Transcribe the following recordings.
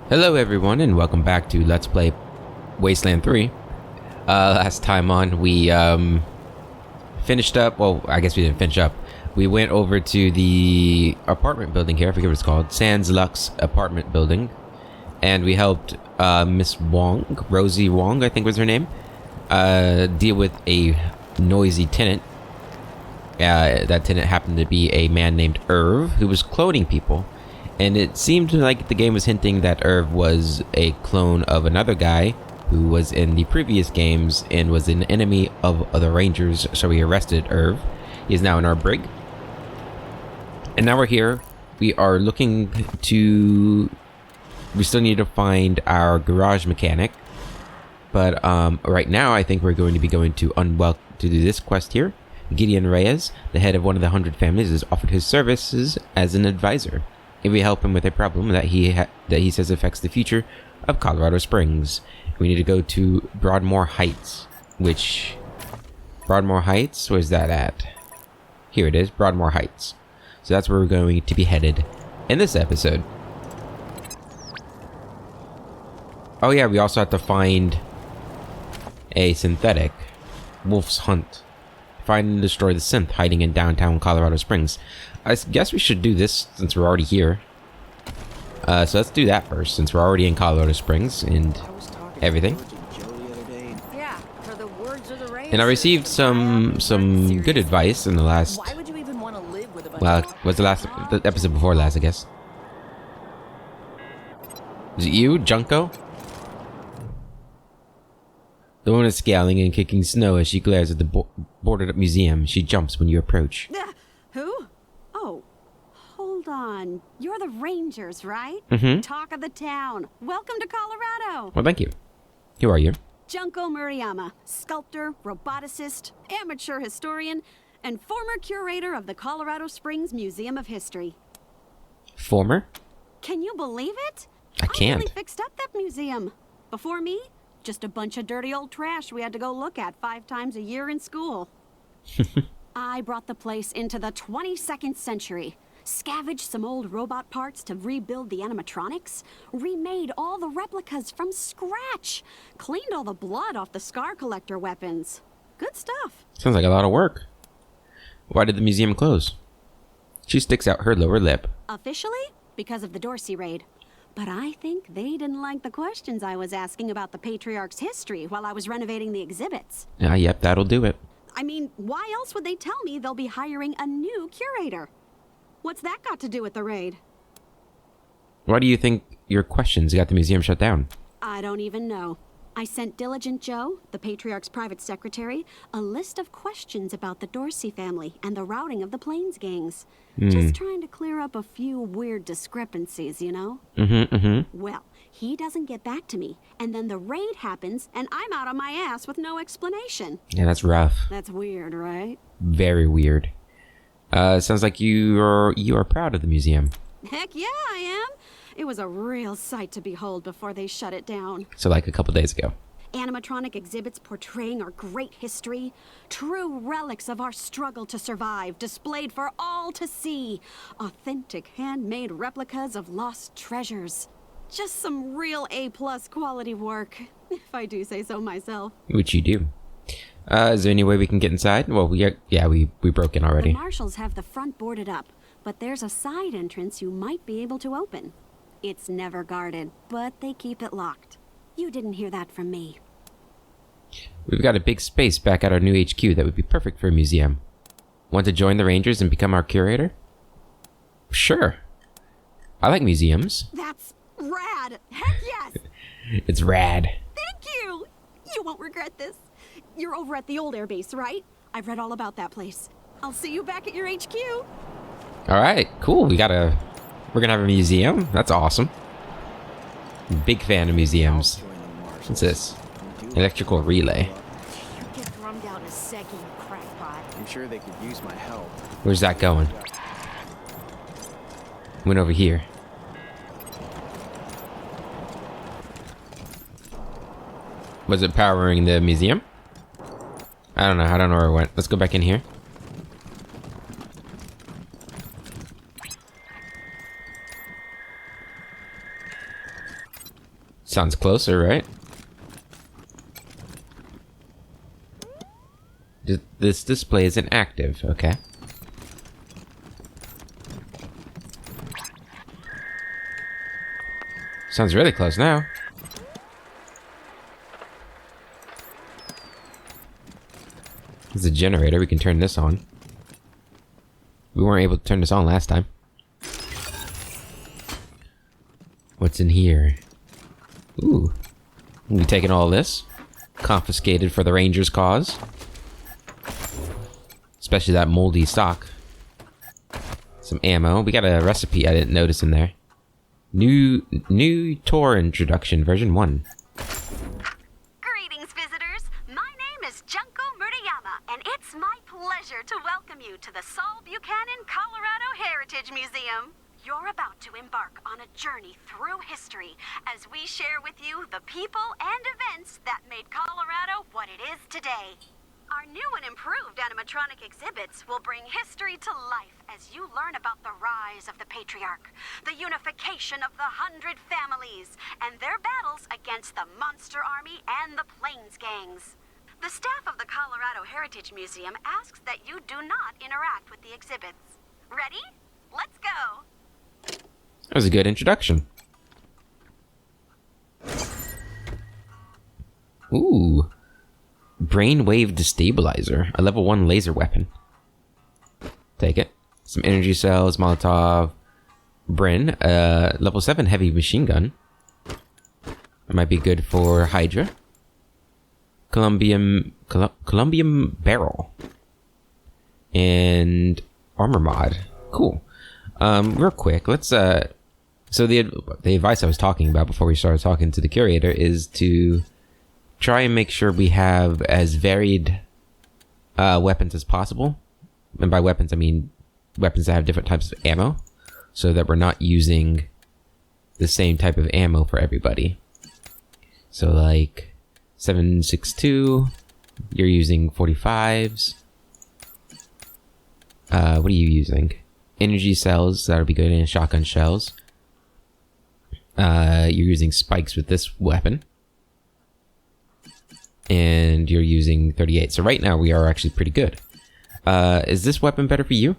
Hello everyone and welcome back to Let's Play Wasteland 3. Last time on we finished up, well I guess we didn't finish up. We went over to the apartment building here, I forget what it's called, Sans Lux apartment building. And we helped Miss Wong, Rosie Wong I think was her name, deal with a noisy tenant. That tenant happened to be a man named Irv who was cloning people. And it seemed like the game was hinting that Irv was a clone of another guy who was in the previous games and was an enemy of the Rangers, so we arrested Irv. He is now in our brig. And now we're here. We are looking to... We still need to find our garage mechanic. But right now I think we're going to be going to do this quest here. Gideon Reyes, the head of one of the 100 families, has offered his services as an advisor. If we help him with a problem that he says affects the future of Colorado Springs. We need to go to Broadmoor Heights, Broadmoor Heights? Where's that at? Here it is, Broadmoor Heights. So that's where we're going to be headed in this episode. Oh yeah, we also have to find a synthetic. Wolf's Hunt. Find and destroy the synth hiding in downtown Colorado Springs. I guess we should do this since we're already here. So let's do that first, since we're already in Colorado Springs and everything. And I received some good advice in the last... Well, was the episode before last, I guess. Is it you, Junko? The woman is scowling and kicking snow as she glares at the boarded up museum. She jumps when you approach. Who? Oh, hold on. You're the Rangers, right? Mm-hmm. Talk of the town. Welcome to Colorado. Well, thank you. Who are you? Junko Murayama, sculptor, roboticist, amateur historian, and former curator of the Colorado Springs Museum of History. Former? Can you believe it? I can't. I really fixed up that museum. Before me, just a bunch of dirty old trash we had to go look at 5 times a year in school. I brought the place into the 22nd century, scavenged some old robot parts to rebuild the animatronics, remade all the replicas from scratch, cleaned all the blood off the scar collector weapons. Good stuff. Sounds like a lot of work. Why did the museum close? She sticks out her lower lip. Officially, because of the Dorsey raid. But I think they didn't like the questions I was asking about the Patriarch's history while I was renovating the exhibits. Yep, that'll do it. I mean, why else would they tell me they'll be hiring a new curator? What's that got to do with the raid? Why do you think your questions got the museum shut down? I don't even know. I sent Diligent Joe, the Patriarch's private secretary, a list of questions about the Dorsey family and the routing of the Plains gangs. Just trying to clear up a few weird discrepancies, you know? Well, he doesn't get back to me, and then the raid happens, and I'm out on my ass with no explanation. Yeah, that's rough. That's weird, right? Very weird. Sounds like you are proud of the museum. Heck yeah, I am. It was a real sight to behold before they shut it down. So like a couple days ago. Animatronic exhibits portraying our great history, true relics of our struggle to survive, displayed for all to see. Authentic handmade replicas of lost treasures. Just some real A+ quality work, if I do say so myself. Which you do. Is there any way we can get inside? Well, we broke in already. The marshals have the front boarded up, but there's a side entrance you might be able to open. It's never guarded, but they keep it locked. You didn't hear that from me. We've got a big space back at our new HQ that would be perfect for a museum. Want to join the Rangers and become our curator? Sure. I like museums. That's rad. Heck yes. It's rad. Thank you. You won't regret this. You're over at the old airbase, right? I've read all about that place. I'll see you back at your HQ. All right, cool. We're gonna have a museum. That's awesome. Big fan of museums. What's this? Electrical relay. Get drummed out a second, crackpot. I'm sure they could use my help. Where's that going? Went over here. Was it powering the museum? I don't know where it went. Let's go back in here. Sounds closer, right? This display isn't active. Okay. Sounds really close now. There's a generator. We can turn this on. We weren't able to turn this on last time. What's in here? Ooh. We taking all this. Confiscated for the Rangers' cause. Especially that moldy stock. Some ammo. We got a recipe I didn't notice in there. New tour introduction, version 1. Greetings, visitors. My name is Junko Murayama, and it's my pleasure to welcome you to the Saul Buchanan, Colorado Heritage Museum. You're about to embark on a journey through history as we share with you the people and events that made Colorado what it is today. Our new and improved animatronic exhibits will bring history to life as you learn about the rise of the Patriarch, the unification of the 100 families, and their battles against the Monster Army and the Plains Gangs. The staff of the Colorado Heritage Museum asks that you do not interact with the exhibits. Ready? Let's go! That was a good introduction. Ooh. Brainwave Destabilizer. A level 1 laser weapon. Take it. Some energy cells, Molotov. Brin. Level 7 heavy machine gun. That might be good for Hydra. Columbium barrel. And armor mod. Cool. Real quick, let's so the advice I was talking about before we started talking to the curator is to try and make sure we have as varied weapons as possible. And by weapons, I mean weapons that have different types of ammo, so that we're not using the same type of ammo for everybody. So like 7.62, you're using 45s. What are you using? Energy cells, that'll be good, and shotgun shells. You're using spikes with this weapon. And you're using 38. So right now we are actually pretty good. Is this weapon better for you?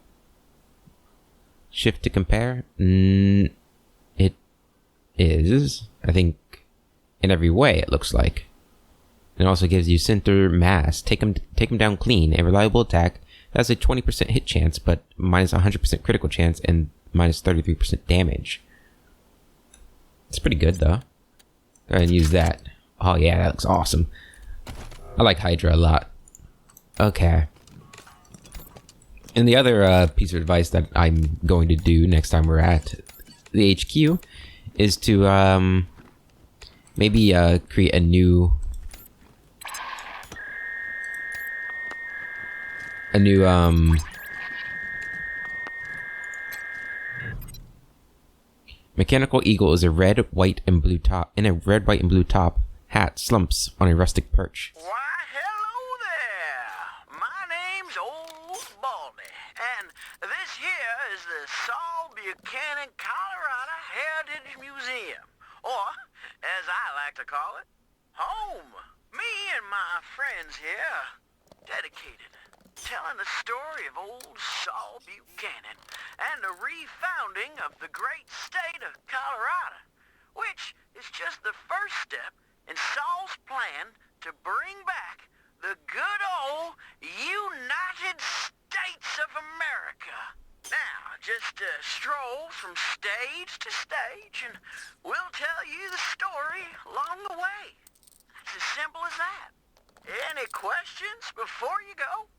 Shift to compare? It is. I think in every way it looks like. It also gives you center mass. Take them down clean. A reliable attack. That's a 20% hit chance, but minus 100% critical chance and minus 33% damage. It's pretty good, though. Go ahead and use that. Oh, yeah, that looks awesome. I like Hydra a lot. Okay. And the other piece of advice that I'm going to do next time we're at the HQ is to maybe create a new Mechanical Eagle is a red, white, and blue top. In a red, white, and blue top, hat slumps on a rustic perch. Why, hello there. My name's Old Baldy, and this here is the Saul Buchanan, Colorado Heritage Museum, or, as I like to call it, home. Me and my friends here, dedicated, telling the story of old Saul Buchanan and the refounding of the great state of Colorado, which is just the first step in Saul's plan to bring back the good old United States of America. Now, just stroll from stage to stage and we'll tell you the story along the way. It's as simple as that. Any questions before you go?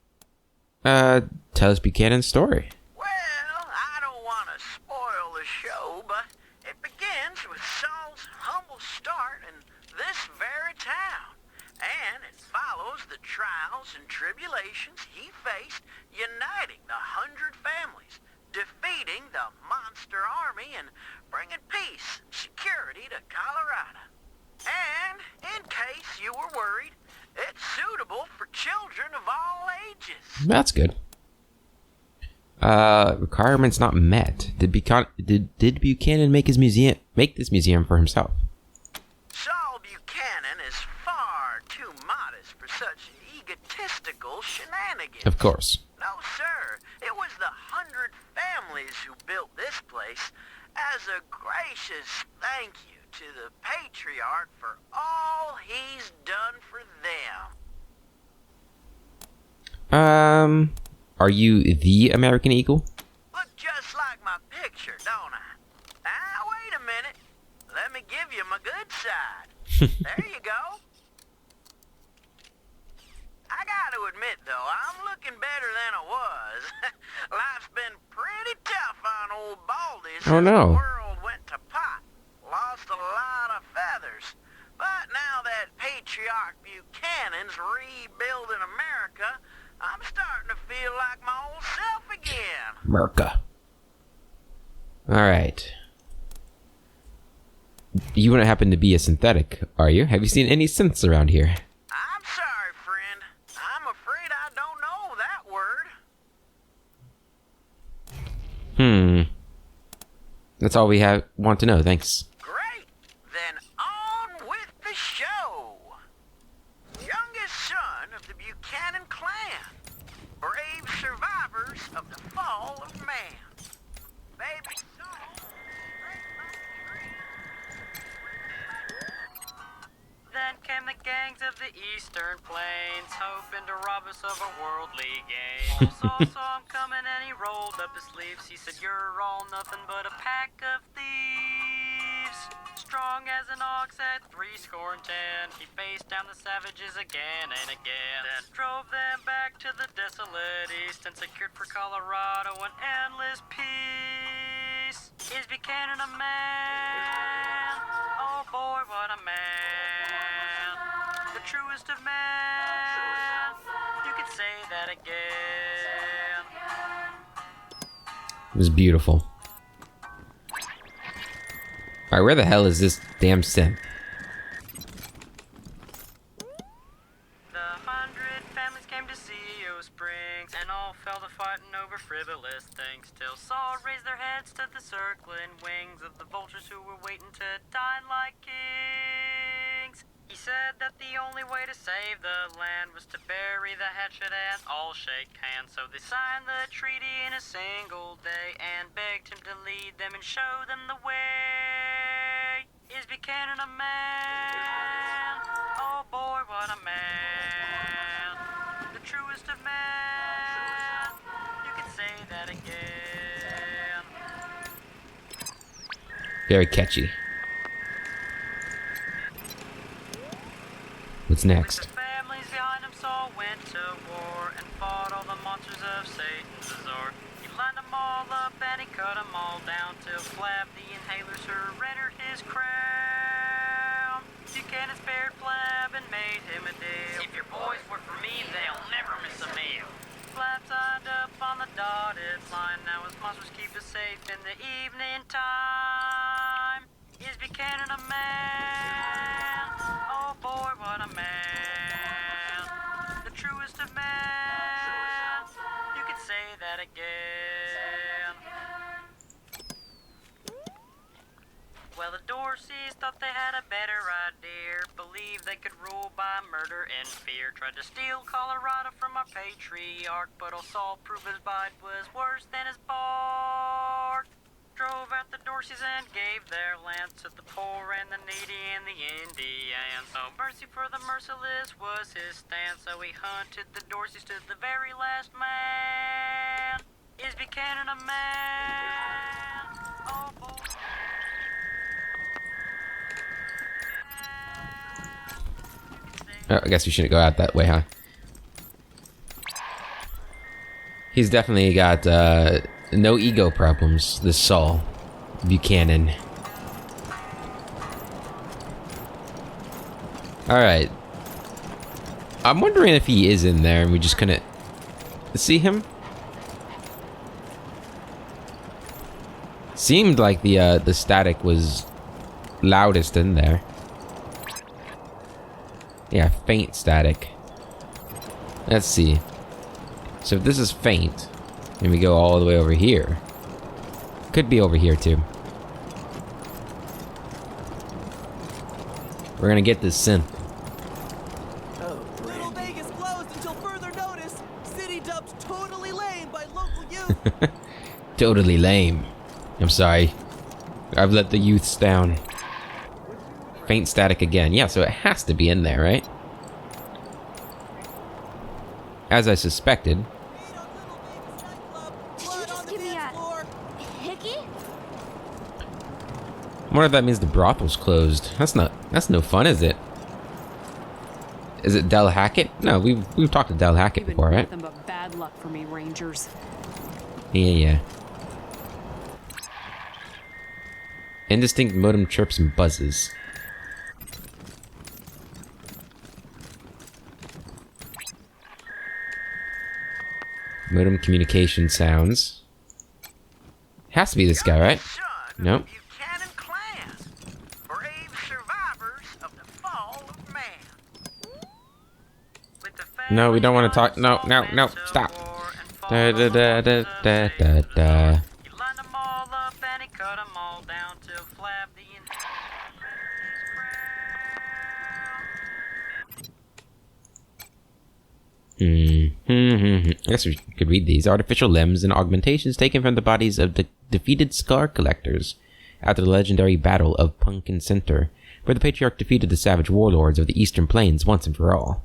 Tell us Buchanan's story. Well, I don't want to spoil the show, but it begins with Saul's humble start in this very town, and it follows the trials and tribulations he faced uniting the 100 families, defeating the Monster Army, and bringing peace and security to Colorado. And, in case you were worried, it's suitable for children of all ages. That's good. Requirements not met. Did Buchanan make this museum for himself? So shenanigans. Of course. No, sir. It was the 100 families who built this place as a gracious thank you to the patriarch for all he's done for them. Are you the American Eagle? Look just like my picture, don't I? Ah, wait a minute. Let me give you my good side. There you go. I gotta admit, though, I'm looking better than I was. Life's been pretty tough on old Baldy since no. the world went to pot. Lost a lot of feathers. But now that Patriarch Buchanan's rebuilding America, I'm starting to feel like my old self again. America. Alright. You wouldn't happen to be a synthetic, are you? Have you seen any synths around here? I'm sorry, friend. I'm afraid I don't know that word. That's all we want to know, thanks. Great. Then on with the show. Youngest son of the Buchanan clan. Brave survivors of the fall of man. Baby Saul. Then came the gangs of the Eastern Plains, hoping to rob us of a worldly gain. Saul saw him coming and he rolled up his sleeves. He said, "You're all nothing but a pack of thieves." Strong as an ox at 70. He faced down the savages again and again. Then drove them back to the desolate east and secured for Colorado an endless peace. Is Buchanan a man? Oh boy, what a man. The truest of men. You could say that again. It was beautiful. Alright, where the hell is this damn synth? The 100 families came to CEO Springs, and all fell to fighting over frivolous things, till Saul raised their heads to the circling wings of the vultures who were waiting to dine like kings. He said that the only way to save the land was to bury the hatchet and all shake hands. So they signed the treaty in a single day and begged him to lead them and show them the way. Is Buchanan a man? Oh boy, what a man. The truest of men. You could say that again. Very catchy. What's next? With the families behind him, Saul went to war and fought all the monsters of Satan's resort. He lined them all up and he cut them all down till Flab the Inhaler surrendered his crown. Buchanan spared Flab and made him a deal. If your boys work for me, they'll never miss a meal. Flab signed up on the dotted line. Now his monsters keep us safe in the evening time. Is Buchanan a man? Oh boy, what a man. The truest of men. You could say that again. Well, the Dorseys thought they had a better idea. Believed they could rule by murder and fear. Tried to steal Colorado from our patriarch, but old Saul proved his bite was worse than his bark. Drove out the Dorseys and gave their lands to the poor and the needy and the Indians. Oh, mercy for the merciless was his stand, so he hunted the Dorseys to the very last man. Is Buchanan a man? Oh boy. Oh, I guess we shouldn't go out that way, huh? He's definitely got no ego problems, this Saul Buchanan. Alright. I'm wondering if he is in there and we just couldn't see him. Seemed like the static was loudest in there. Yeah, faint static. Let's see. So if this is faint, and we go all the way over here. Could be over here too. We're gonna get this synth. Little Vegas closed until further notice. Totally lame. I'm sorry. I've let the youths down. Faint static again. Yeah, so it has to be in there, right? As I suspected. Did you just give me a hickey? I wonder if that means the brothel's closed. That's no fun, is it? Is it Del Hackett? No, we've talked to Del Hackett before, right? Nothing but bad luck for me, Rangers. Yeah. Indistinct modem chirps and buzzes. Modem communication sounds. Has to be this guy, right? Nope. Buchanan clan, brave survivors of the fall of man. With the No, we don't want to talk. No, stop. Da da da da da da da. He lined them all up and he cut them all down till Flab the I guess we could read these. Artificial limbs and augmentations taken from the bodies of the defeated Scar Collectors after the legendary Battle of Pumpkin Center, where the Patriarch defeated the savage warlords of the Eastern Plains once and for all.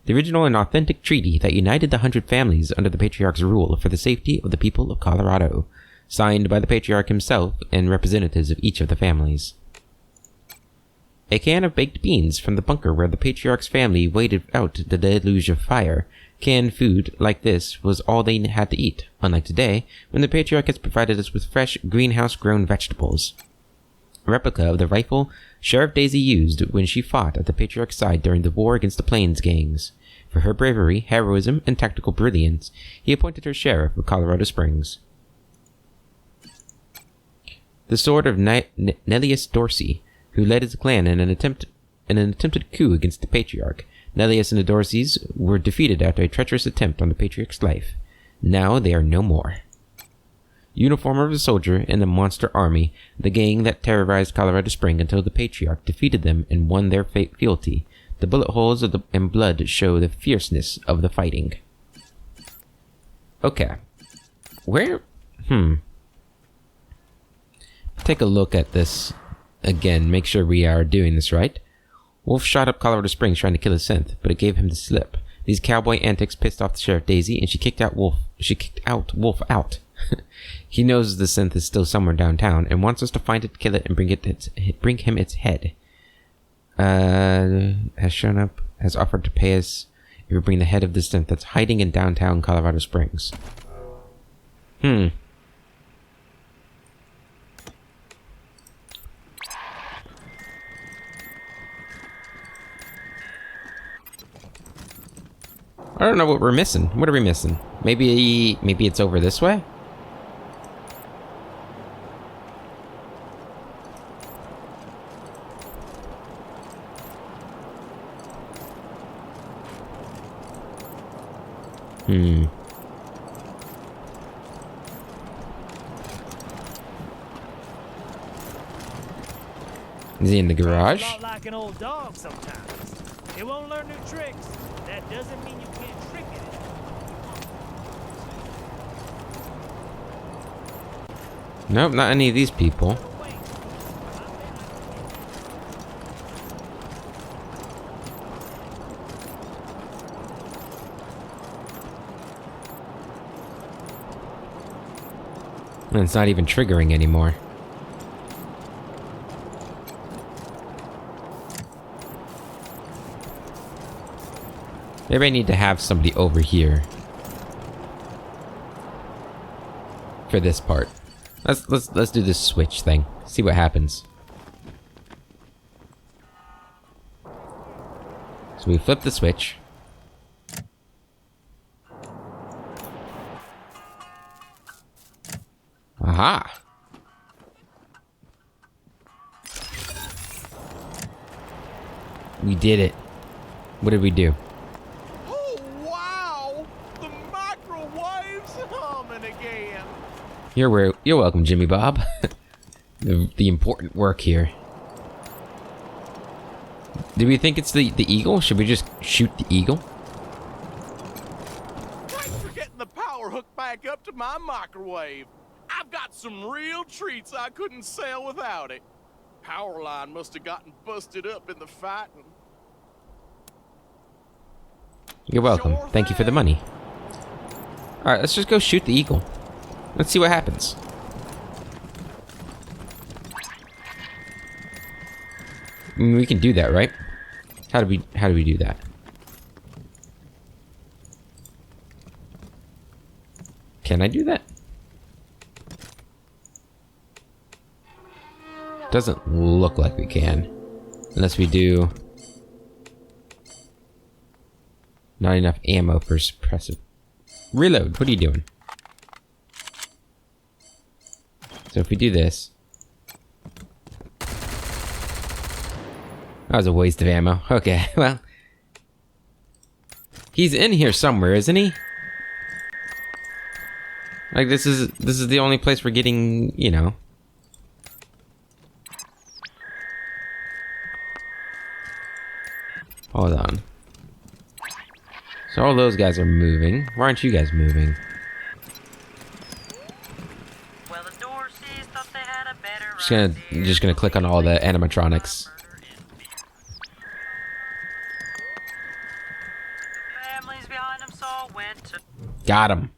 The original and authentic treaty that united the 100 families under the Patriarch's rule for the safety of the people of Colorado, signed by the Patriarch himself and representatives of each of the families. A can of baked beans from the bunker where the Patriarch's family waited out the deluge of fire. Canned food like this was all they had to eat, unlike today, when the Patriarch has provided us with fresh, greenhouse-grown vegetables. A replica of the rifle Sheriff Daisy used when she fought at the Patriarch's side during the war against the Plains gangs. For her bravery, heroism, and tactical brilliance, he appointed her sheriff of Colorado Springs. The sword of Nellius Dorsey, who led his clan in an attempted coup against the Patriarch. Nellius and the Dorseys were defeated after a treacherous attempt on the Patriarch's life. Now they are no more. Uniform of a soldier in the monster army, the gang that terrorized Colorado Springs until the Patriarch defeated them and won their fealty. The bullet holes and blood show the fierceness of the fighting. Okay. Where? Take a look at this again. Make sure we are doing this right. Wolf shot up Colorado Springs trying to kill his synth, but it gave him the slip. These cowboy antics pissed off the Sheriff Daisy, and she kicked Wolf out. He knows the synth is still somewhere downtown and wants us to find it, kill it, and bring him its head. Has offered to pay us if we bring the head of the synth that's hiding in downtown Colorado Springs. I don't know what we're missing. What are we missing? Maybe it's over this way? Is he in the garage? It's a lot like an old dog sometimes. It won't learn new tricks. That doesn't mean you can't trick it. Nope, not any of these people. And it's not even triggering anymore. Maybe I need to have somebody over here for this part. Let's do this switch thing. See what happens. So we flip the switch. Aha! We did it. What did we do? Oh, wow! The microwave's humming again. You're welcome, Jimmy Bob. the important work here. Do we think it's the eagle? Should we just shoot the eagle? Thanks for getting the power hook back back up to my microwave. I've got some real treats I couldn't sell without it. Power line must have gotten busted up in the fighting. You're welcome. Sure Thank you for the thing. money. Alright, let's just go shoot the eagle. Let's see what happens. I mean, we can do that, right? How do we do that? Can I do that? Doesn't look like we can. Unless we do... Not enough ammo for suppressive. Reload, what are you doing? So if we do this... That was a waste of ammo. Okay, well... He's in here somewhere, isn't he? Like, this is the only place we're getting, you know... Hold on. So all those guys are moving. Why aren't you guys moving? Well, the Dorseys thought they had a better Just gonna click on all the animatronics. Families behind them Saul went to... Got him.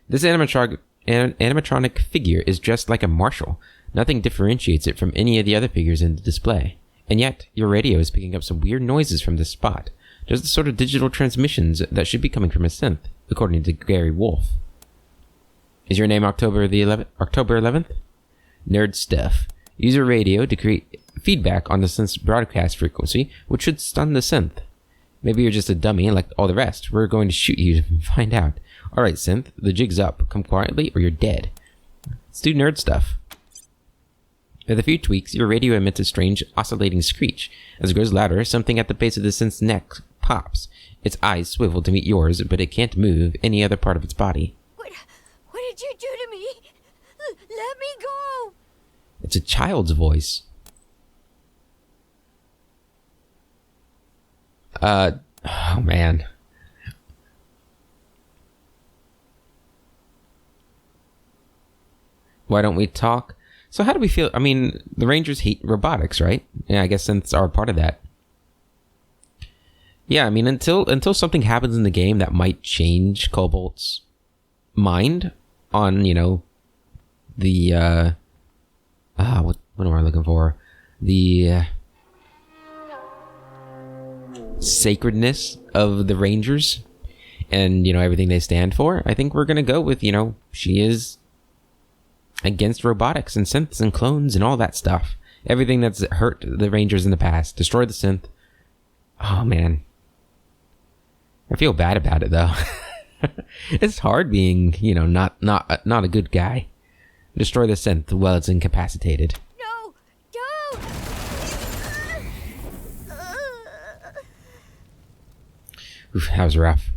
This animatronic figure is dressed like a marshal. Nothing differentiates it from any of the other figures in the display. And yet, your radio is picking up some weird noises from this spot. Just the sort of digital transmissions that should be coming from a synth, according to Gary Wolf. Is your name October 11th? Nerd stuff. Use your radio to create feedback on the synth's broadcast frequency, which should stun the synth. Maybe you're just a dummy like all the rest. We're going to shoot you to find out. Alright, synth, the jig's up. Come quietly or you're dead. Let's do nerd stuff. With a few tweaks, your radio emits a strange oscillating screech. As it grows louder, something at the base of the synth's neck pops. Its eyes swivel to meet yours, but it can't move any other part of its body. What did you do to me? Let me go! It's a child's voice. Oh man. Why don't we talk? So how do we feel? I mean, the Rangers hate robotics, right? Yeah, I guess synths are part of that. Yeah, I mean, until something happens in the game that might change Cobalt's mind on, you know, the what am I looking for? The sacredness of the Rangers and, you know, everything they stand for. I think we're gonna go with, you know, she is against robotics and synths and clones and all that stuff. Everything that's hurt the Rangers in the past. Destroy the synth. Oh man. I feel bad about it though. It's hard being, you know, not a good guy. Destroy the synth while it's incapacitated. No! Don't! Oof, that was rough.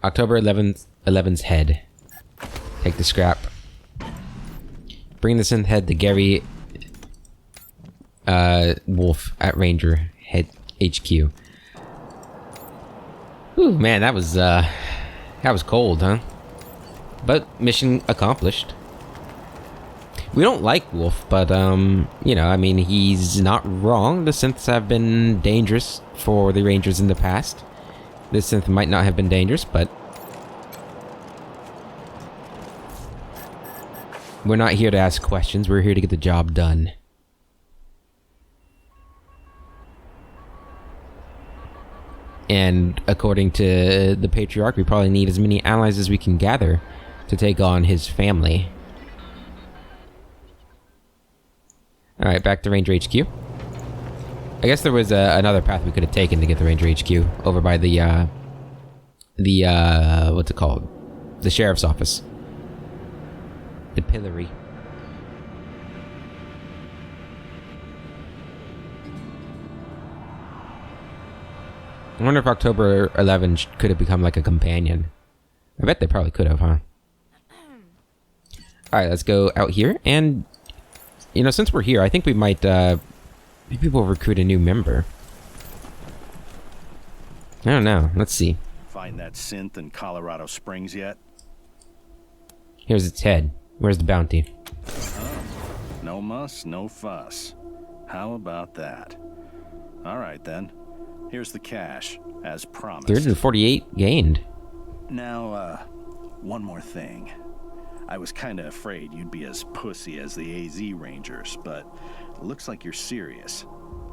October 11's head. Take the scrap. Bring the synth head to Gary Wolf at Ranger Head HQ. Ooh, man, that was cold, huh? But mission accomplished. We don't like Wolf, but you know, I mean, he's not wrong. The synths have been dangerous for the Rangers in the past. This synth might not have been dangerous, but we're not here to ask questions. We're here to get the job done. And according to the Patriarch, we probably need as many allies as we can gather to take on his family. Alright, back to Ranger HQ. I guess there was another path we could have taken to get the Ranger HQ over by the what's it called? The Sheriff's Office. The pillory. I wonder if October 11 could have become like a companion. I bet they probably could have, huh? Alright, let's go out here. And, you know, since we're here, I think we might, maybe we'll recruit a new member. I don't know. Let's see. Find that synth in Colorado Springs yet? Here's its head. Where's the bounty? Oh, no muss, no fuss. How about that? All right, then. Here's the cash, as promised. 348 gained. Now, one more thing. I was kinda afraid you'd be as pussy as the AZ Rangers, but it looks like you're serious.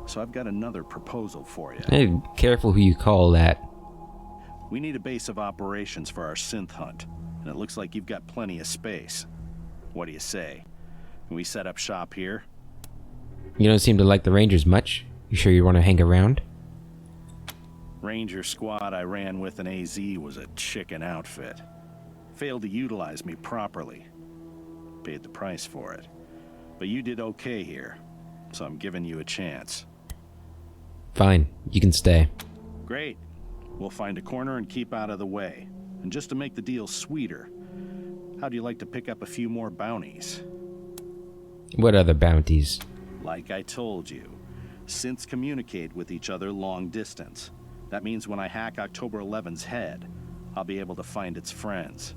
So I've got another proposal for you. Hey, careful who you call that. We need a base of operations for our synth hunt, and it looks like you've got plenty of space. What do you say? Can we set up shop here? You don't seem to like the Rangers much. You sure you want to hang around? Ranger squad I ran with in AZ was a chicken outfit. Failed to utilize me properly. Paid the price for it. But you did okay here, so I'm giving you a chance. Fine, you can stay. Great. We'll find a corner and keep out of the way. And just to make the deal sweeter, how'd you like to pick up a few more bounties? What other bounties? Like I told you, synths communicate with each other long distance. That means when I hack October 11's head, I'll be able to find its friends.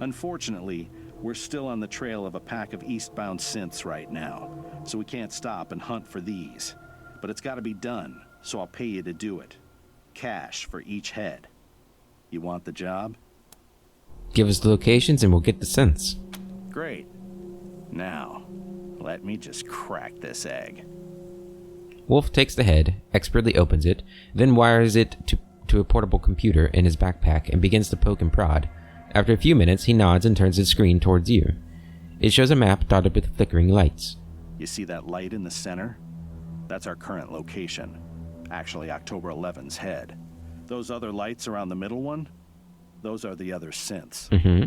Unfortunately, we're still on the trail of a pack of eastbound synths right now, so we can't stop and hunt for these. But it's got to be done, so I'll pay you to do it. Cash for each head. You want the job? Give us the locations and we'll get the synths. Great. Now, let me just crack this egg. Wolf takes the head, expertly opens it, then wires it to a portable computer in his backpack and begins to poke and prod. After a few minutes, he nods and turns his screen towards you. It shows a map dotted with flickering lights. You see that light in the center? That's our current location. Actually, October 11's head. Those other lights around the middle one? Those are the other synths. Mm-hmm.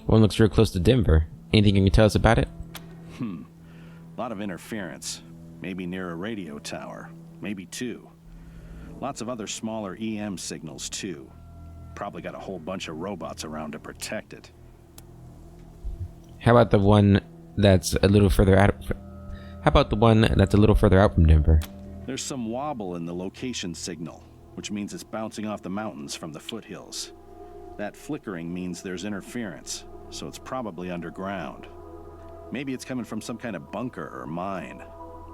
One looks real close to Denver. Anything you can tell us about it? A lot of interference. Maybe near a radio tower. Maybe two. Lots of other smaller EM signals, too. Probably got a whole bunch of robots around to protect it. How about the one that's a little further out? How about the one that's a little further out from Denver? There's some wobble in the location signal, which means it's bouncing off the mountains from the foothills. That flickering means there's interference, so it's probably underground. Maybe it's coming from some kind of bunker or mine.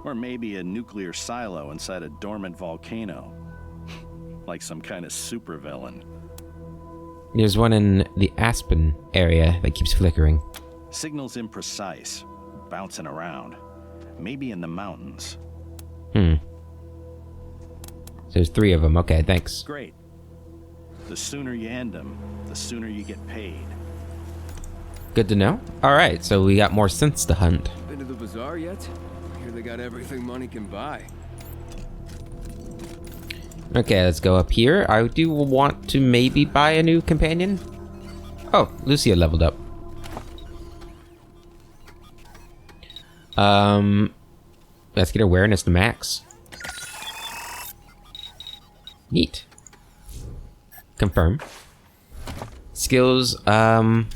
Or maybe a nuclear silo inside a dormant volcano. Like some kind of supervillain. There's one in the Aspen area that keeps flickering. Signal's imprecise, bouncing around. Maybe in the mountains. So there's 3 of them. Okay, thanks. Great. The sooner you end them, the sooner you get paid. Good to know. Alright, so we got more synths to hunt. Been to the bazaar yet? Here they got everything money can buy. Okay, let's go up here. I do want to maybe buy a new companion. Oh, Lucia leveled up. Let's get awareness to max. Neat. Confirm. Skills, let's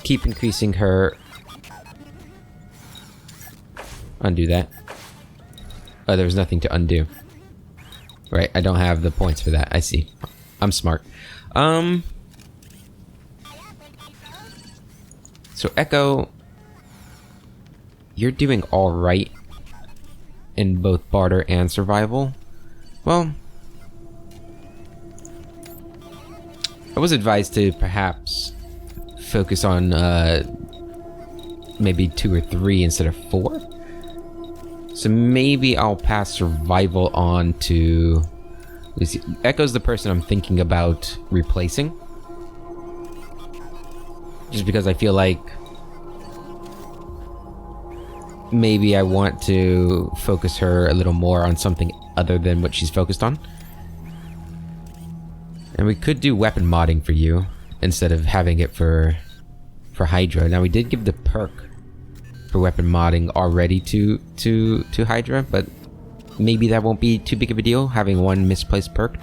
keep increasing her. Undo that. Oh, there's nothing to undo. Right, I don't have the points for that. I see. I'm smart. So Echo, you're doing alright in both barter and survival. Well, I was advised to perhaps focus on maybe 2 or 3 instead of 4. So maybe I'll pass survival on to Lucy. Echo's the person I'm thinking about replacing. Just because I feel like maybe I want to focus her a little more on something other than what she's focused on. And we could do weapon modding for you instead of having it for Hydra. Now we did give the perk for weapon modding already to Hydra, but maybe that won't be too big of a deal, having one misplaced perk.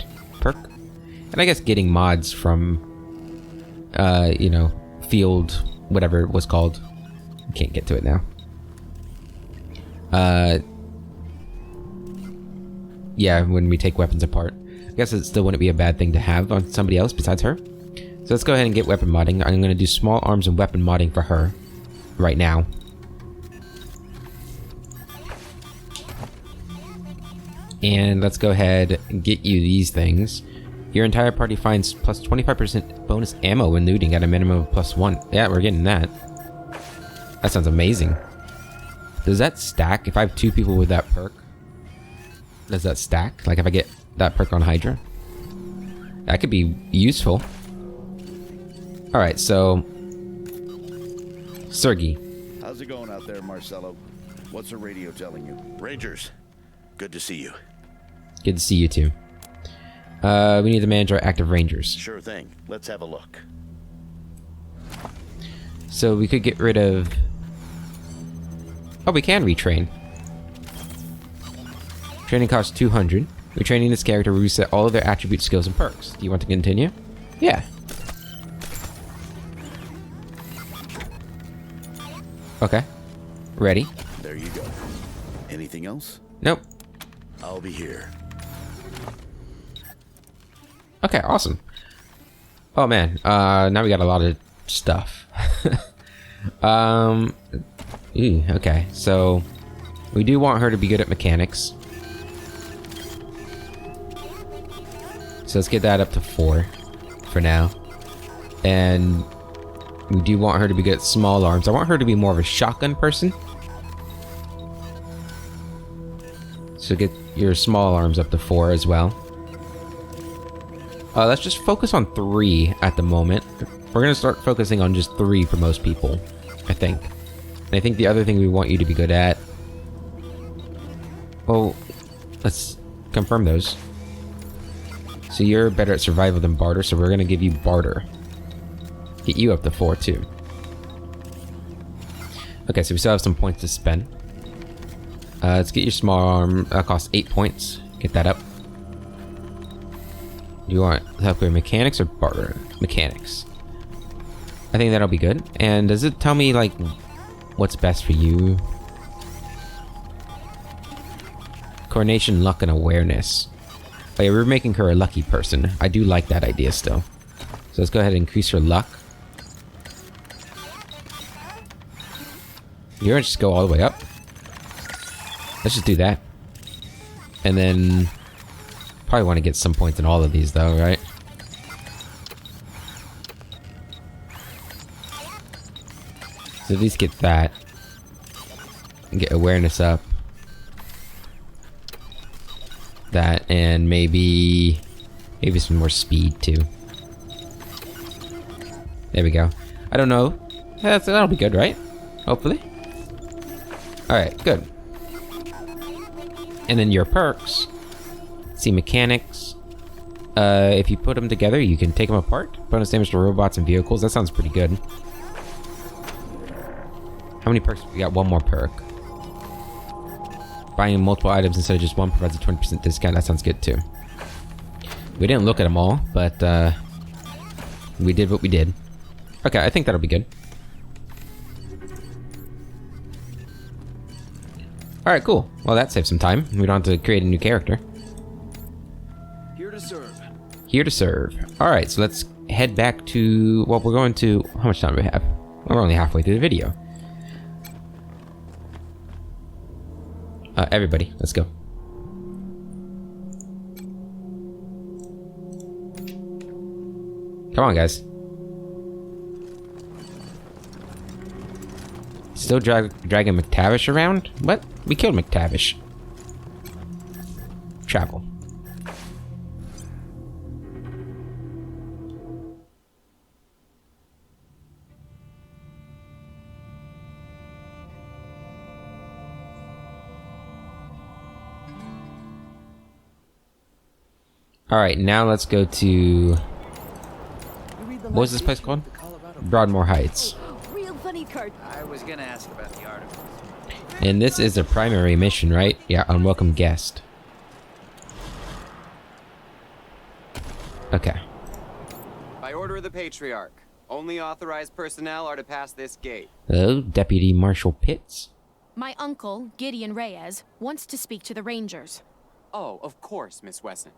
And I guess getting mods from you know, field, whatever it was called. I can't get to it now. yeah, when we take weapons apart. I guess it still wouldn't be a bad thing to have on somebody else besides her. So let's go ahead and get weapon modding. I'm going to do small arms and weapon modding for her right now. And let's go ahead and get you these things. Your entire party finds plus 25% bonus ammo when looting at a minimum of +1. Yeah, we're getting that. That sounds amazing. Does that stack? If I have 2 people with that perk, does that stack? Like if I get that perk on Hydra? That could be useful. Alright, so... Sergey. How's it going out there, Marcelo? What's the radio telling you? Rangers, good to see you. Good to see you too. We need to manage our active rangers. Sure thing. Let's have a look. So we could get rid of... Oh, we can retrain. Training costs 200. Retraining this character will reset all of their attribute skills and perks. Do you want to continue? Yeah. Okay. Ready? There you go. Anything else? Nope. I'll be here. Okay, awesome. Oh man, now we got a lot of stuff. Okay, so we do want her to be good at mechanics. So let's get that up to 4 for now. And we do want her to be good at small arms. I want her to be more of a shotgun person. So get your small arms up to 4 as well. Let's just focus on 3 at the moment. We're gonna start focusing on just 3 for most people, I think. And I think the other thing we want you to be good at... Well, let's confirm those. So you're better at survival than barter, so we're gonna give you barter. Get you up to 4 too. Okay, so we still have some points to spend. Let's get your small arm. That costs 8 points. Get that up. Do you want help with mechanics or barter? Mechanics. I think that'll be good. And does it tell me, like, what's best for you? Coordination, luck, and awareness. Oh yeah, we're making her a lucky person. I do like that idea still. So let's go ahead and increase her luck. You're gonna just go all the way up. Let's just do that. And then... Probably want to get some points in all of these though, right? So at least get that. And get awareness up. That, and maybe some more speed too. There we go. I don't know. That'll be good, right? Hopefully. Alright, good. And then your perks. See mechanics. If you put them together, you can take them apart. Bonus damage to robots and vehicles. That sounds pretty good. How many perks? We got 1 more perk. Buying multiple items instead of just 1 provides a 20% discount. That sounds good too. We didn't look at them all, but we did what we did. Okay, I think that'll be good. Alright, cool. Well, that saves some time. We don't have to create a new character. Here to serve. Here to serve. Alright, so let's head back to... Well, we're going to... How much time do we have? We're only halfway through the video. Everybody, let's go. Come on, guys. Still dragging McTavish around? What? We killed McTavish. Travel. Alright, now let's go to... What was this place called? Broadmoor Heights. Real funny card. I was gonna ask about the articles. And this is a primary mission, right? Yeah, unwelcome guest. Okay. By order of the Patriarch, only authorized personnel are to pass this gate. Hello, Deputy Marshal Pitts. My uncle, Gideon Reyes, wants to speak to the Rangers. Oh, of course, Miss Wesson.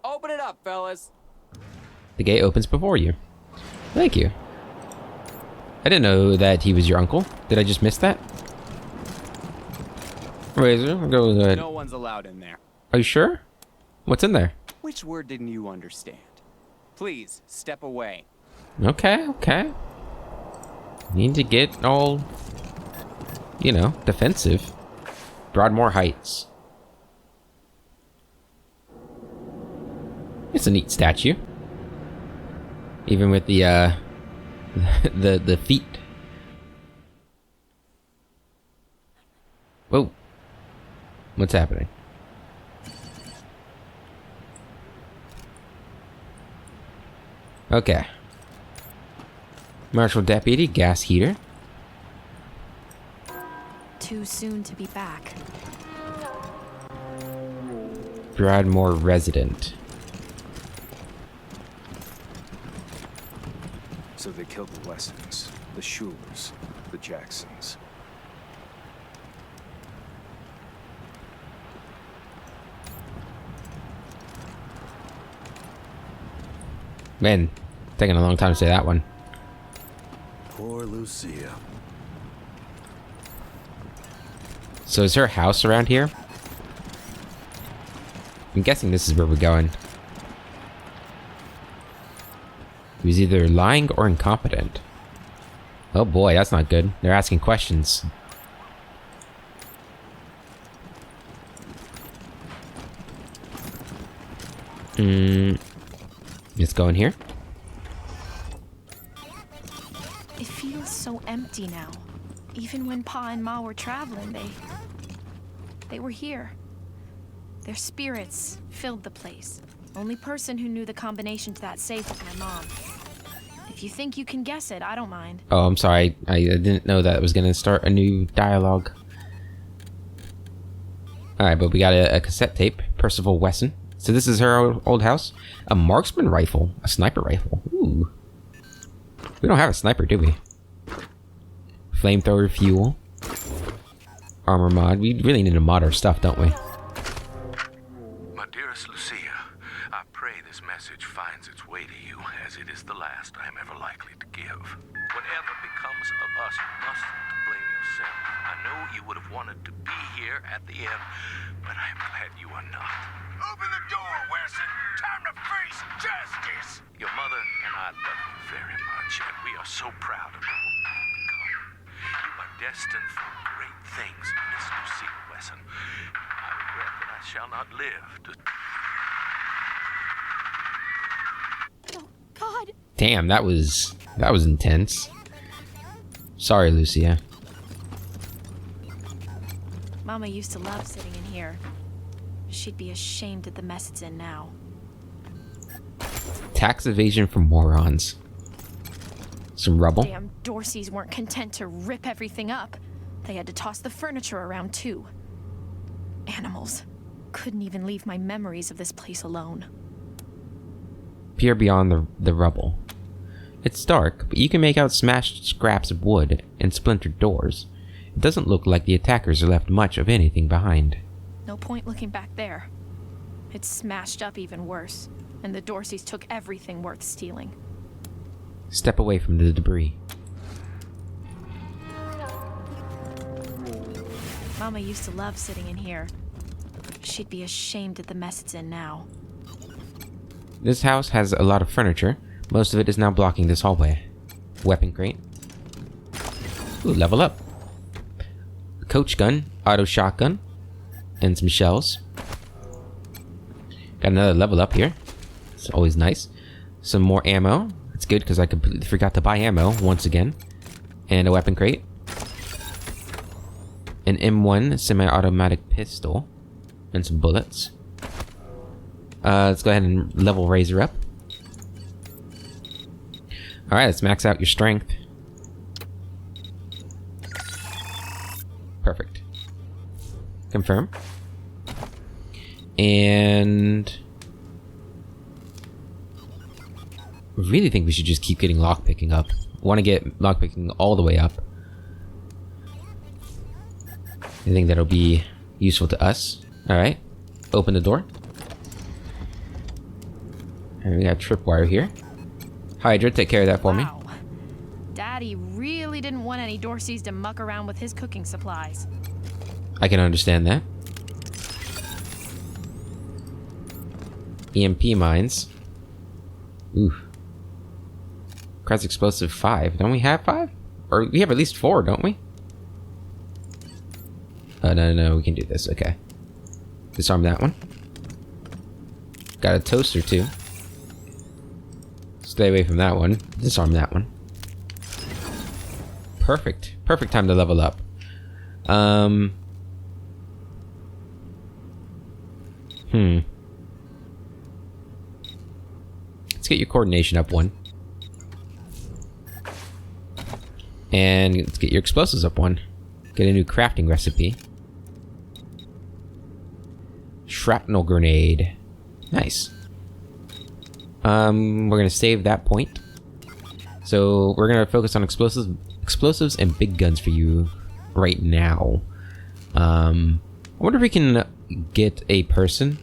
Open it up, fellas. The gate opens before you. Thank you. I didn't know that he was your uncle. Did I just miss that? Razor, go ahead. No one's allowed in there. Are you sure? What's in there? Which word didn't you understand? Please, step away. Okay, okay. Need to get all, you know, defensive. Broadmoor Heights. It's a neat statue. Even with the the feet. Whoa. What's happening? Okay. Marshal Deputy, gas heater. Too soon to be back. Broadmoor resident. So they killed the Westons, the Schulers, the Jacksons. Man, taking a long time to say that one. Poor Lucia. So is her house around here? I'm guessing this is where we're going. He was either lying or incompetent. Oh boy, that's not good. They're asking questions. Let's go in here. It feels so empty now. Even when Pa and Ma were traveling, they were here. Their spirits filled the place. Only person who knew the combination to that safe was my mom. If you think you can guess it, I don't mind. Oh, I'm sorry. I didn't know that was going to start a new dialogue. Alright, but we got a cassette tape. Percival Wesson. So this is her old house. A marksman rifle. A sniper rifle. Ooh. We don't have a sniper, do we? Flamethrower fuel. Armor mod. We really need to mod our stuff, don't we? My dearest Lucia, I pray this message finds its way to you, as it is the last I am ever likely to give. Whatever becomes of us, you mustn't blame yourself. I know you would have wanted to be here at the end, but I am glad you are not. Open the door, Wesson! Time to face justice! Your mother and I love you very much, and we are so proud of you. You are destined for great things, Miss Lucia Wesson. I regret that I shall not live to... Oh, God! Damn, that was intense. Sorry, Lucia. Mama used to love sitting in here. She'd be ashamed at the mess it's in now. Tax evasion for morons. Some rubble. Damn Dorseys weren't content to rip everything up. They had to toss the furniture around too. Animals. Couldn't even leave my memories of this place alone. Peer beyond the rubble. It's dark, but you can make out smashed scraps of wood and splintered doors. It doesn't look like the attackers left much of anything behind. No point looking back there. It's smashed up even worse, and the Dorseys took everything worth stealing. Step away from the debris. Mama used to love sitting in here. She'd be ashamed at the mess it's in now. This house has a lot of furniture. Most of it is now blocking this hallway. Weapon crate. Ooh, level up. Coach gun, auto shotgun, and some shells. Got another level up here. It's always nice. Some more ammo. It's good because I completely forgot to buy ammo once again. And a weapon crate. An M1 semi-automatic pistol. And some bullets. Let's go ahead and level Razor up. Alright, let's max out your strength. Perfect. Confirm. And... I really think we should just keep getting lockpicking up. I want to get lockpicking all the way up. I think that'll be useful to us. Alright. open the door. And we got tripwire here. Hydra, take care of that for me. Wow. Daddy really didn't want any Dorseys to muck around with his cooking supplies. I can understand that. EMP mines. Ooh. Cross explosive 5. Don't we have 5? Or we have at least 4, don't we? No, we can do this. Okay. Disarm that one. Got a toaster too. Stay away from that one. Disarm that one. Perfect. Perfect time to level up. Let's get your coordination up 1. And let's get your explosives up 1. Get a new crafting recipe. Shrapnel grenade. Nice. We're gonna save that point. So we're gonna focus on explosives and big guns for you right now. I wonder if we can get a person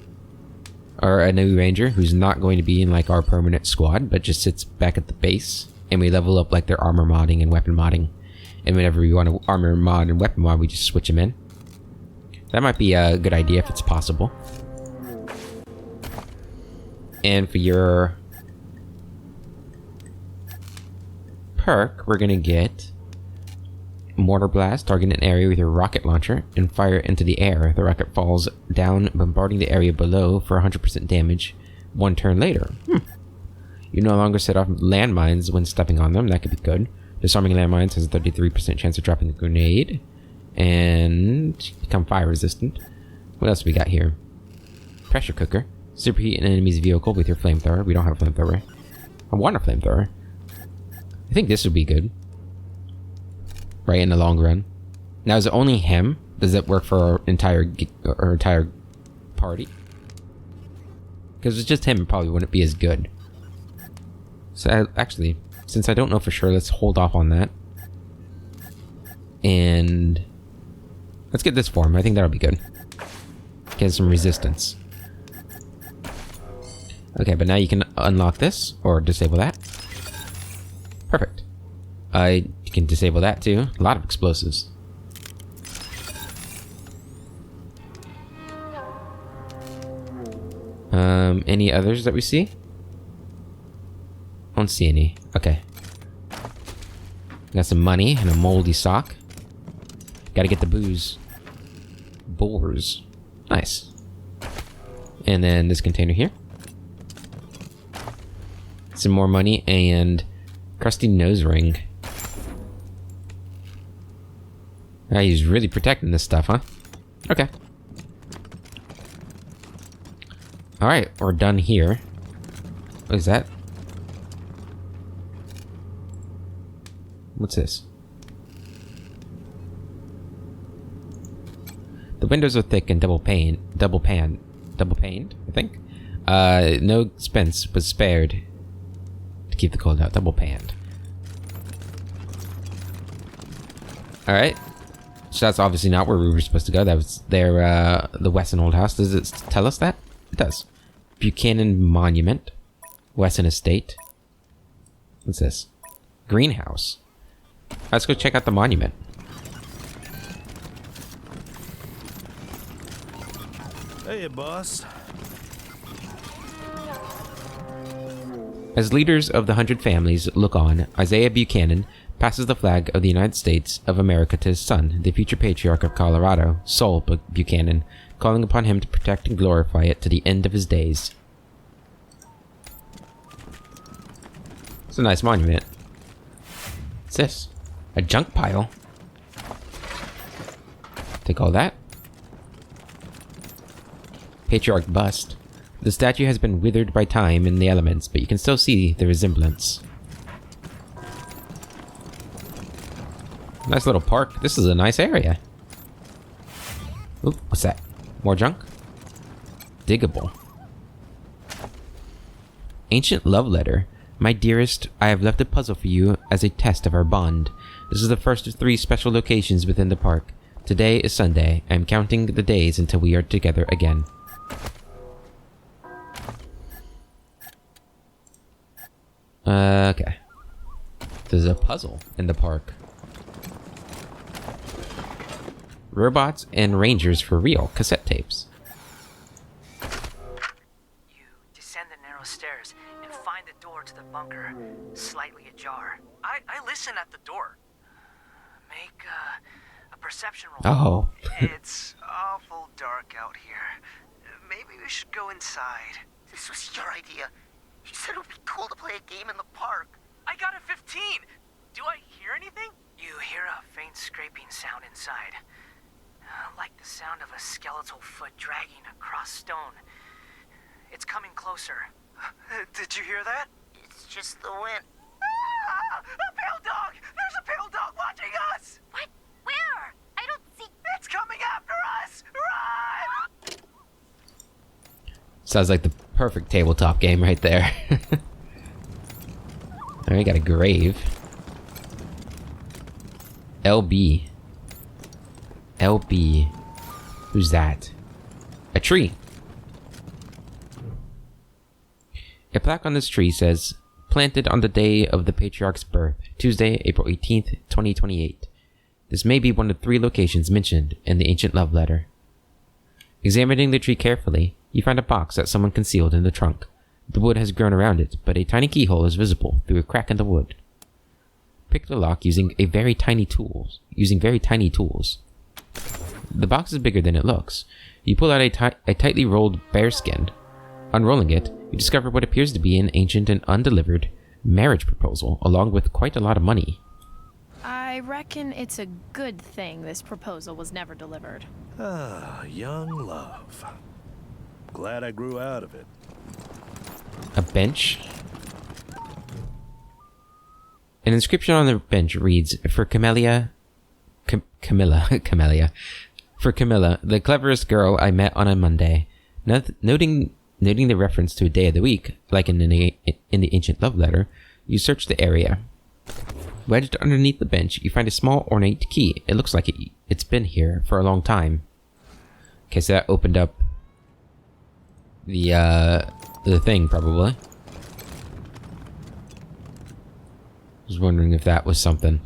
or a new ranger who's not going to be in like our permanent squad, but just sits back at the base, and we level up like their armor modding and weapon modding. And whenever we want to armor mod and weapon mod, we just switch them in. That might be a good idea if it's possible. And for your perk, we're gonna get Mortar Blast. Target an area with your rocket launcher and fire it into the air. The rocket falls down, bombarding the area below for 100% damage 1 turn later. You no longer set off landmines when stepping on them. That could be good. Disarming landmines has a 33% chance of dropping a grenade and become fire resistant. What else we got here? Pressure cooker. Superheat an enemy's vehicle with your flamethrower. We don't have a flamethrower. I want a flamethrower. I think this would be good. Right, in the long run. Now, is it only him? Does it work for our entire party? Because it's just him, it probably wouldn't be as good. So, actually, since I don't know for sure, let's hold off on that. And let's get this for him. I think that'll be good. Get some resistance. Okay, but now you can unlock this or disable that. Perfect. You can disable that too. A lot of explosives. Any others that we see? Don't see any. Okay. Got some money and a moldy sock. Gotta get the booze. Boars. Nice. And then this container here. Some more money and crusty nose ring. He's really protecting this stuff, huh? Okay. Alright, we're done here. What is that? What's this? The windows are thick and double paned, I think. No expense was spared to keep the cold out. Double panned. Alright. So that's obviously not where we were supposed to go. That was their, the Wesson old house. Does it tell us that? It does. Buchanan Monument. Wesson Estate. What's this? Greenhouse. Let's go check out the monument. Hey, boss. As leaders of the 100 families look on, Isaiah Buchanan passes the flag of the United States of America to his son, the future patriarch of Colorado, Saul Buchanan, calling upon him to protect and glorify it to the end of his days. It's a nice monument. What's this? A junk pile? Take all that. Patriarch bust. The statue has been withered by time and the elements, but you can still see the resemblance. Nice little park. This is a nice area. Oop, what's that? More junk? Diggable. Ancient love letter. My dearest, I have left a puzzle for you as a test of our bond. This is the first of 3 special locations within the park. Today is Sunday. I am counting the days until we are together again. Okay. There's a puzzle in the park. Robots and Rangers for real. Cassette tapes. You descend the narrow stairs and find the door to the bunker slightly ajar. I listen at the door. Make a perception roll. Oh. It's awful dark out here. Maybe we should go inside. This was your idea. You said it would be cool to play a game in the park. I got a 15. Do I hear anything? You hear a faint scraping sound inside. Like the sound of a skeletal foot dragging across stone. It's coming closer. Did you hear that? It's just the wind. Ah! A pale dog! There's a pale dog watching us! What? Where? I don't see... It's coming after us! Run! Sounds like the perfect tabletop game right there. Alright, we got a grave. LB. LB. Who's that? A tree. A plaque on this tree says, planted on the day of the Patriarch's birth, Tuesday, April 18th, 2028. This may be one of 3 locations mentioned in the ancient love letter. Examining the tree carefully, you find a box that someone concealed in the trunk. The wood has grown around it, but a tiny keyhole is visible through a crack in the wood. Pick the lock using very tiny tools. The box is bigger than it looks. You pull out a tightly rolled bearskin. Unrolling it, you discover what appears to be an ancient and undelivered marriage proposal, along with quite a lot of money. I reckon it's a good thing this proposal was never delivered. Ah, young love. Glad I grew out of it. A bench. An inscription on the bench reads, "For Camilla, for Camilla, the cleverest girl I met on a Monday." Noting the reference to a day of the week, like in the ancient love letter, you search the area. Wedged underneath the bench, you find a small ornate key. It looks like it's been here for a long time. Okay, so that opened up the thing, probably. I was wondering if that was something.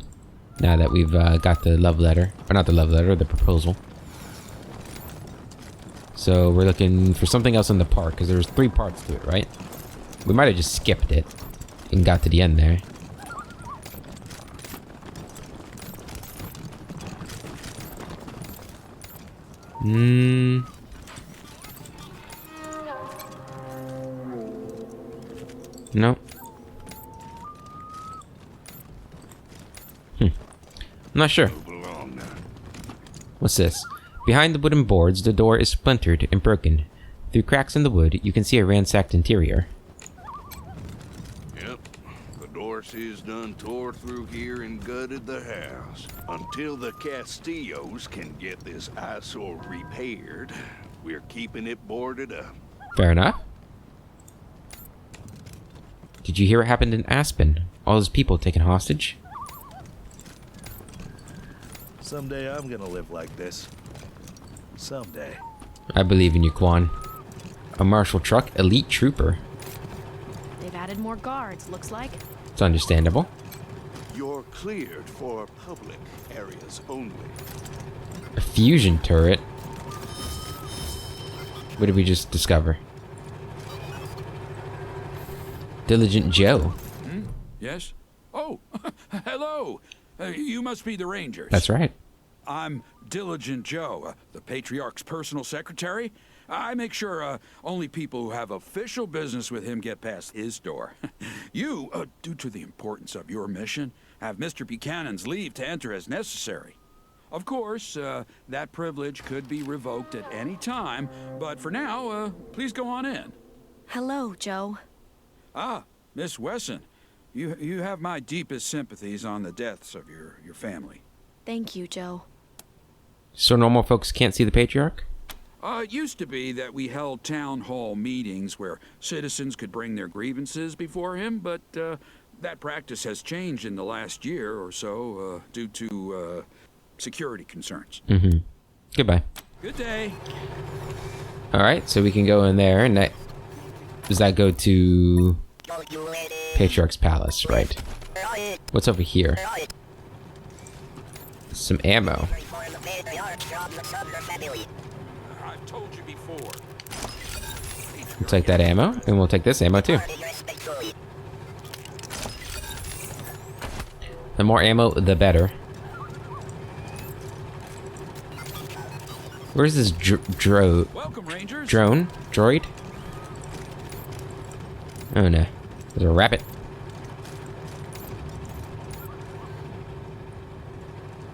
Now that we've got the love letter. Or not the love letter, the proposal. So we're looking for something else in the park, because there's 3 parts to it, right? We might have just skipped it and got to the end there. No. I'm not sure. What's this? Behind the wooden boards, the door is splintered and broken. Through cracks in the wood, you can see a ransacked interior. Yep. The Dorseys done tore through here and gutted the house. Until the Castillos can get this eyesore repaired, we're keeping it boarded up. Fair enough. Did you hear what happened in Aspen? All those people taken hostage? Someday I'm gonna live like this. Someday. I believe in you, Quan. A marshal truck, elite trooper. They've added more guards, looks like. It's understandable. You're cleared for public areas only. A fusion turret. What did we just discover? Diligent Joe. Yes? Oh, hello. You must be the Rangers. That's right. I'm Diligent Joe, the Patriarch's personal secretary. I make sure only people who have official business with him get past his door. You, due to the importance of your mission, have Mr. Buchanan's leave to enter as necessary. Of course, that privilege could be revoked at any time, but for now, please go on in. Hello, Joe. Ah, Miss Wesson. You have my deepest sympathies on the deaths of your family. Thank you, Joe. So normal folks can't see the Patriarch? It used to be that we held town hall meetings where citizens could bring their grievances before him, but that practice has changed in the last year or so due to security concerns. Mm-hmm. Goodbye. Good day. Alright, so we can go in there, and that... Does that go to... Are you ready? Patriarch's Palace, right. What's over here? Some ammo. I've told you before. We'll take that ammo, and we'll take this ammo too. The more ammo, the better. Where's this drone? Droid? Oh no. There's a rabbit.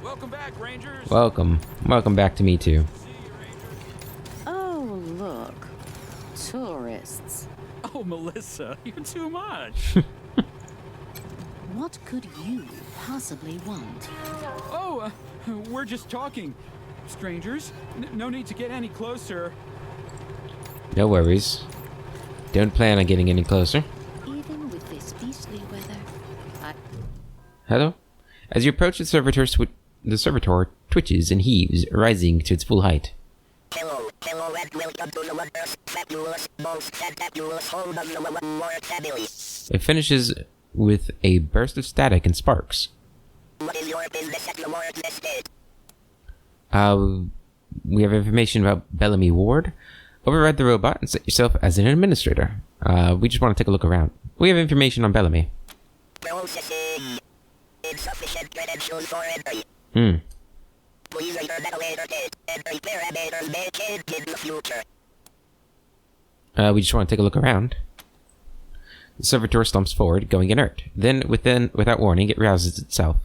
Welcome back, Rangers. Welcome. Welcome back to me too. Oh, look. Tourists. Oh, Melissa, you're too much. What could you possibly want? Oh, we're just talking. Strangers, no need to get any closer. No worries. Don't plan on getting any closer. Even with this beastly weather, Hello? As you approach the servitor twitches and heaves, rising to its full height. Hello, and welcome to the wondrous, fabulous, most fantabulous home of the Mortar. It finishes with a burst of static and sparks. What is your business at the Mortar Estate? We have information about Bellamy Ward. Override the robot and set yourself as an administrator. We just want to take a look around. We have information on Bellamy. Processing. Insufficient credentials for entry. Please enter ventilator kit. Entry parameters may change in the future. We just want to take a look around. The servitor slumps forward, going inert. Then, without warning, it rouses itself.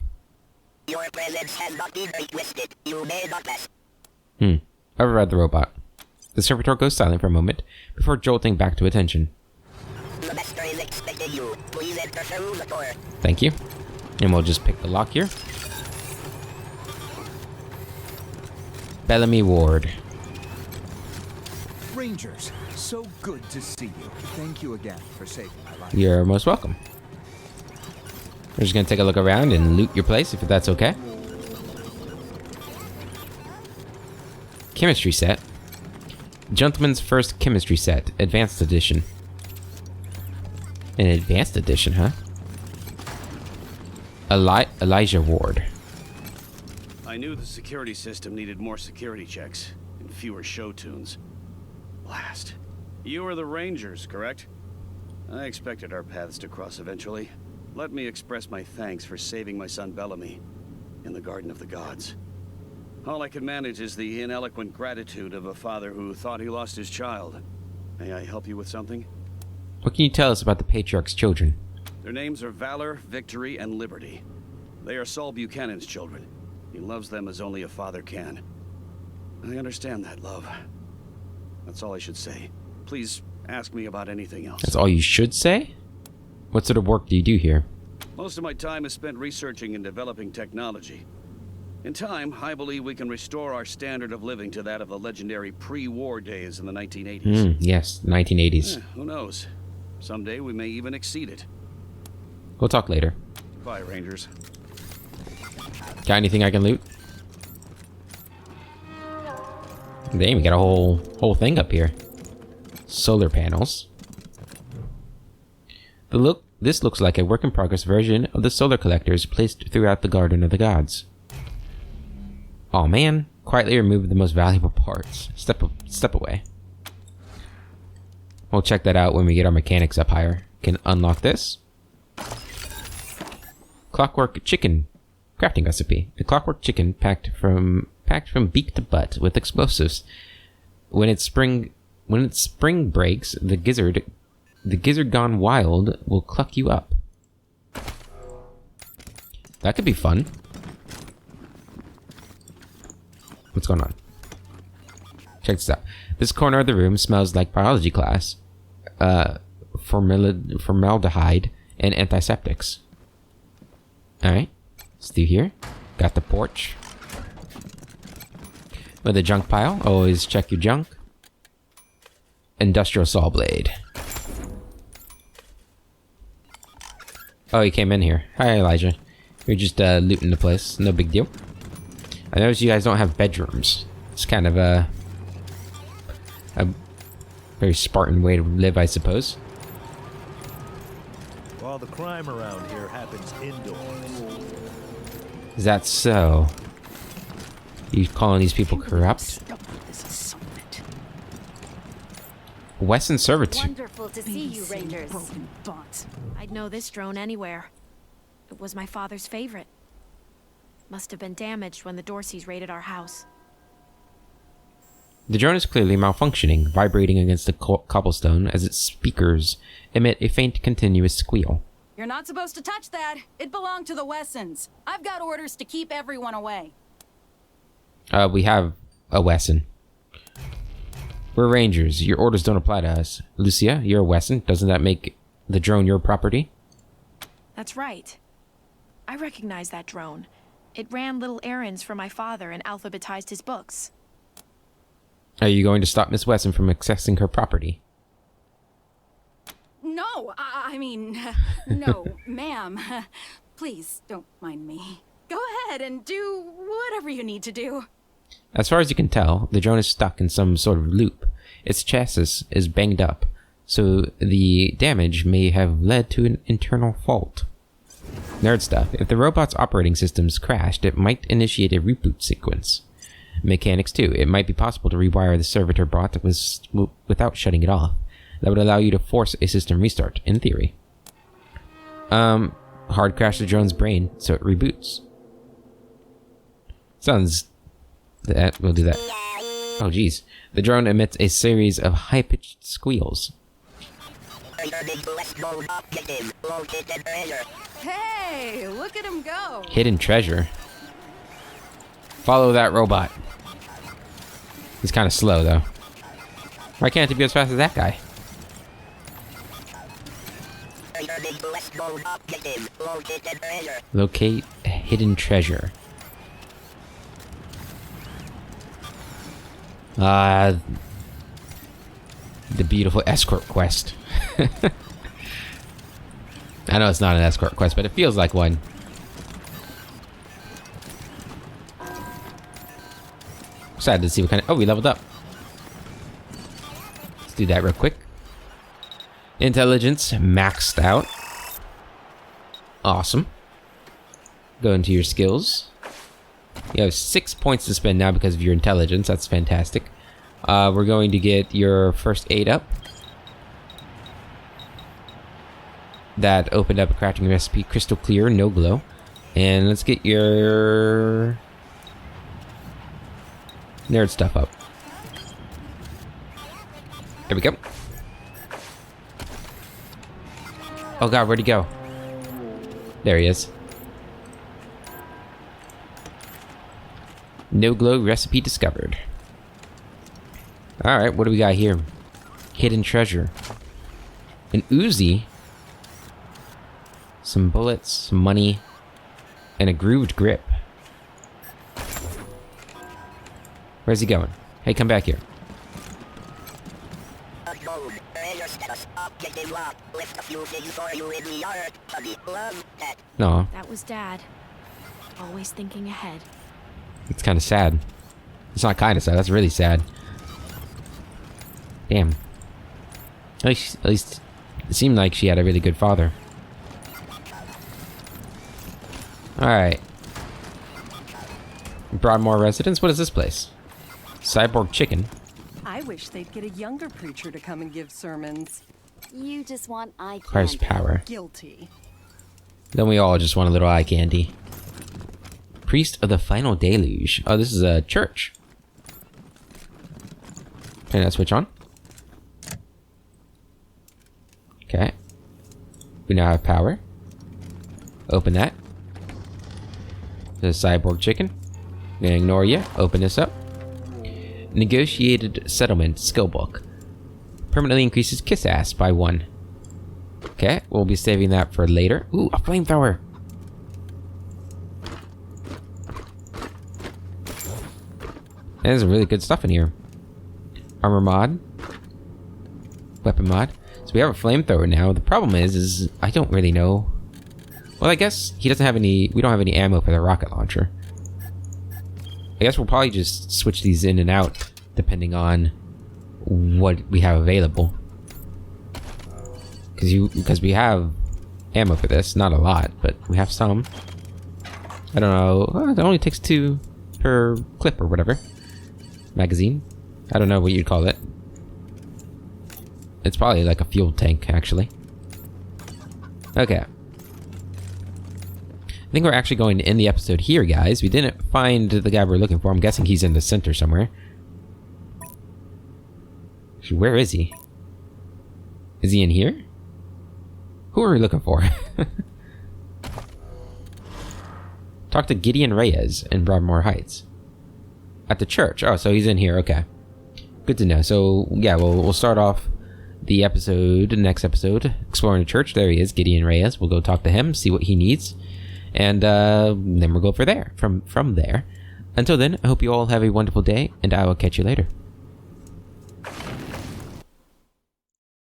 Your presence has not been requested. You may not pass. Override the robot. The servitor goes silent for a moment, before jolting back to attention. The master is expecting you. Please enter through the door. Thank you. And we'll just pick the lock here. Bellamy Ward. Rangers, so good to see you. Thank you again for saving my life. You're most welcome. We're just gonna take a look around and loot your place, if that's okay. Chemistry set. Gentleman's First Chemistry Set, Advanced Edition. An Advanced Edition, huh? Elijah Ward. I knew the security system needed more security checks and fewer show tunes. Blast. You are the Rangers, correct? I expected our paths to cross eventually. Let me express my thanks for saving my son Bellamy in the Garden of the Gods. All I can manage is the ineloquent gratitude of a father who thought he lost his child. May I help you with something? What can you tell us about the Patriarch's children? Their names are Valor, Victory, and Liberty. They are Saul Buchanan's children. He loves them as only a father can. I understand that, love. That's all I should say. Please ask me about anything else. That's all you should say? What sort of work do you do here? Most of my time is spent researching and developing technology. In time, I believe we can restore our standard of living to that of the legendary pre-war days in the 1980s. Yes, 1980s. Who knows? Someday we may even exceed it. We'll talk later. Bye, Rangers. Got anything I can loot? Damn, we got a whole thing up here. Solar panels. This looks like a work-in-progress version of the solar collectors placed throughout the Garden of the Gods. Oh man, quietly remove the most valuable parts. Step away. We'll check that out when we get our mechanics up higher. Can unlock this. Clockwork chicken crafting recipe. The clockwork chicken packed from beak to butt with explosives. When its spring breaks, the gizzard gone wild will cluck you up. That could be fun. What's going on? Check this out. This corner of the room smells like biology class. Formaldehyde and antiseptics. Alright. Let's do here. Got the porch. With a junk pile. Always check your junk. Industrial saw blade. Oh, he came in here. Hi, Elijah. You're just looting the place. No big deal. I noticed you guys don't have bedrooms. It's kind of a very Spartan way to live, I suppose. all the crime around here happens indoors. Is that so? You calling these people corrupt? Western servitude. Wonderful to see you, Rangers. I'd know this drone anywhere. It was my father's favorite. Must have been damaged when the Dorseys raided our house. The drone is clearly malfunctioning, vibrating against the cobblestone as its speakers emit a faint, continuous squeal. You're not supposed to touch that. It belonged to the Wessons. I've got orders to keep everyone away. We have a Wesson. We're Rangers. Your orders don't apply to us. Lucia, you're a Wesson. Doesn't that make the drone your property? That's right. I recognize that drone. It ran little errands for my father and alphabetized his books. Are you going to stop Miss Wesson from accessing her property? No, I mean, no, ma'am. Please don't mind me. Go ahead and do whatever you need to do. As far as you can tell, the drone is stuck in some sort of loop. Its chassis is banged up, so the damage may have led to an internal fault. Nerd stuff. If the robot's operating systems crashed, it might initiate a reboot sequence. Mechanics too. It might be possible to rewire the servitor bot without shutting it off. That would allow you to force a system restart, in theory. Hard crash the drone's brain so it reboots. Sounds... We'll do that. Oh jeez. The drone emits a series of high-pitched squeals. Hey, look at him go. Hidden treasure. Follow that robot. He's kind of slow, though. Why can't it be as fast as that guy? Locate a hidden treasure. The beautiful escort quest. I know it's not an escort quest, but it feels like one. Excited to see what kind of... Oh, we leveled up. Let's do that real quick. Intelligence maxed out. Awesome. Go into your skills. You have 6 points to spend now because of your intelligence. That's fantastic. We're going to get your first aid up. That opened up a crafting recipe, crystal clear, no glow. And let's get your nerd stuff up. There we go. Oh god, where'd he go? There he is. No glow recipe discovered. Alright, what do we got here? Hidden treasure. An Uzi. Some bullets, some money, and a grooved grip. Where's he going? Hey, come back here. No. That was Dad. Always thinking ahead. It's kind of sad. It's not kind of sad, that's really sad. Damn. At least it seemed like she had a really good father. Alright. Broadmoor residence? What is this place? Cyborg chicken. I wish they'd get a younger preacher to come and give sermons. You just want eye candy. Christ power. Guilty. Then we all just want a little eye candy. Priest of the Final Deluge. Oh, this is a church. Turn that switch on. Okay. We now have power. Open that. The cyborg chicken. I'm gonna ignore you. Open this up. Negotiated settlement skill book. Permanently increases kiss ass by 1. Okay, we'll be saving that for later. Ooh, a flamethrower. There's some really good stuff in here. Armor mod. Weapon mod. So we have a flamethrower now. The problem is I don't really know. Well, I guess he doesn't have any... We don't have any ammo for the rocket launcher. I guess we'll probably just switch these in and out, depending on what we have available. Because we have ammo for this. Not a lot, but we have some. I don't know. It only takes 2 per clip or whatever. Magazine. I don't know what you'd call it. It's probably like a fuel tank, actually. Okay. I think we're actually going to end the episode here, guys. We didn't find the guy we're looking for. I'm guessing he's in the center somewhere. Where is he? Is he in here? Who are we looking for? Talk to Gideon Reyes in Broadmoor Heights. At the church. Oh, so he's in here. Okay. Good to know. So, yeah, we'll start off the next episode, exploring the church. There he is, Gideon Reyes. We'll go talk to him, see what he needs. And then we'll go from there. Until then, I hope you all have a wonderful day, and I will catch you later.